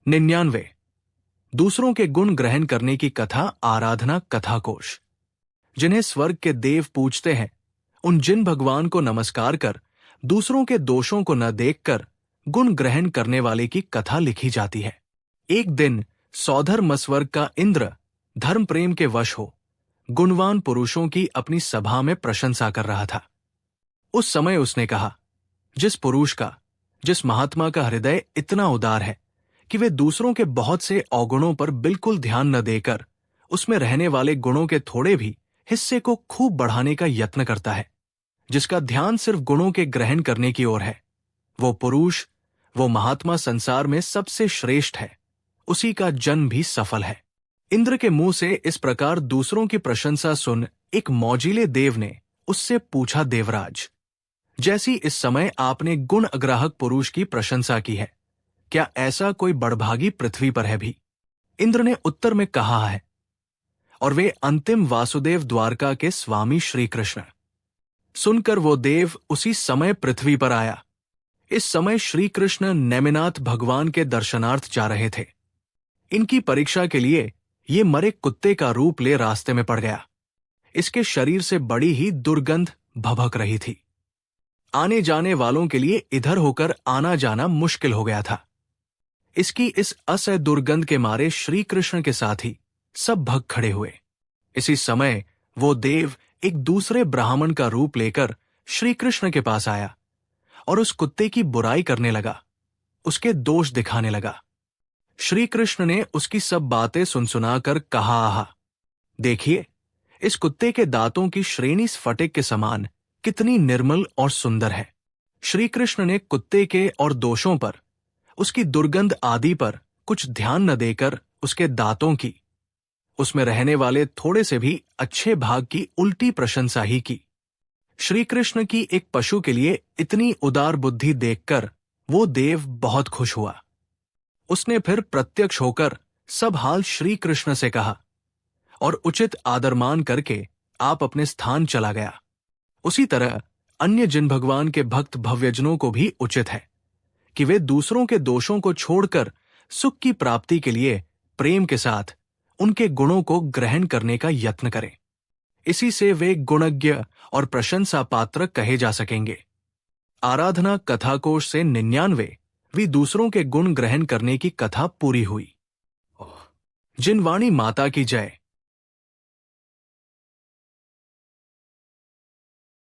99। दूसरों के गुण ग्रहण करने की कथा आराधना कथा कोश। जिन्हें स्वर्ग के देव पूजते हैं, उन जिन भगवान को नमस्कार कर दूसरों के दोषों को न देखकर गुण ग्रहण करने वाले की कथा लिखी जाती है। एक दिन सौधर्म स्वर्ग का इंद्र धर्म प्रेम के वश हो गुणवान पुरुषों की अपनी सभा में प्रशंसा कर रहा था। उस समय उसने कहा, जिस महात्मा का हृदय इतना उदार है कि वे दूसरों के बहुत से अवगुणों पर बिल्कुल ध्यान न देकर उसमें रहने वाले गुणों के थोड़े भी हिस्से को खूब बढ़ाने का यत्न करता है, जिसका ध्यान सिर्फ गुणों के ग्रहण करने की ओर है, वो पुरुष, वो महात्मा संसार में सबसे श्रेष्ठ है, उसी का जन्म भी सफल है। इंद्र के मुंह से इस प्रकार दूसरों की प्रशंसा सुन एक मौजीले देव ने उससे पूछा, देवराज, जैसी इस समय आपने गुण अग्राहक पुरुष की प्रशंसा की है, क्या ऐसा कोई बड़भागी पृथ्वी पर है भी? इंद्र ने उत्तर में कहा है, और वे अंतिम वासुदेव द्वारका के स्वामी श्री कृष्ण। सुनकर वो देव उसी समय पृथ्वी पर आया। इस समय श्री कृष्ण नेमिनाथ भगवान के दर्शनार्थ जा रहे थे। इनकी परीक्षा के लिए ये मरे कुत्ते का रूप ले रास्ते में पड़ गया। इसके शरीर से बड़ी ही दुर्गंध भभक रही थी। आने जाने वालों के लिए इधर होकर आना जाना मुश्किल हो गया था। इसकी इस असह्य दुर्गंध के मारे श्री कृष्ण के साथ ही सब भग खड़े हुए। इसी समय वो देव एक दूसरे ब्राह्मण का रूप लेकर श्री कृष्ण के पास आया और उस कुत्ते की बुराई करने लगा, उसके दोष दिखाने लगा। श्री कृष्ण ने उसकी सब बातें सुनसुनाकर कहा, आहा, देखिए, इस कुत्ते के दांतों की श्रेणी स्फटिक के समान कितनी निर्मल और सुंदर है। श्री कृष्ण ने कुत्ते के और दोषों पर, उसकी दुर्गंध आदि पर कुछ ध्यान न देकर उसके दांतों की, उसमें रहने वाले थोड़े से भी अच्छे भाग की उल्टी प्रशंसा ही की। श्री कृष्ण की एक पशु के लिए इतनी उदार बुद्धि देखकर वो देव बहुत खुश हुआ। उसने फिर प्रत्यक्ष होकर सब हाल श्री कृष्ण से कहा और उचित आदरमान करके आप अपने स्थान चला गया। उसी तरह अन्य जिन भगवान के भक्त भव्यजनों को भी उचित है कि वे दूसरों के दोषों को छोड़कर सुख की प्राप्ति के लिए प्रेम के साथ उनके गुणों को ग्रहण करने का यत्न करें। इसी से वे गुणज्ञ और प्रशंसा पात्र कहे जा सकेंगे। आराधना कथाकोश से 99वीं दूसरों के गुण ग्रहण करने की कथा पूरी हुई। जिन वाणी माता की जय।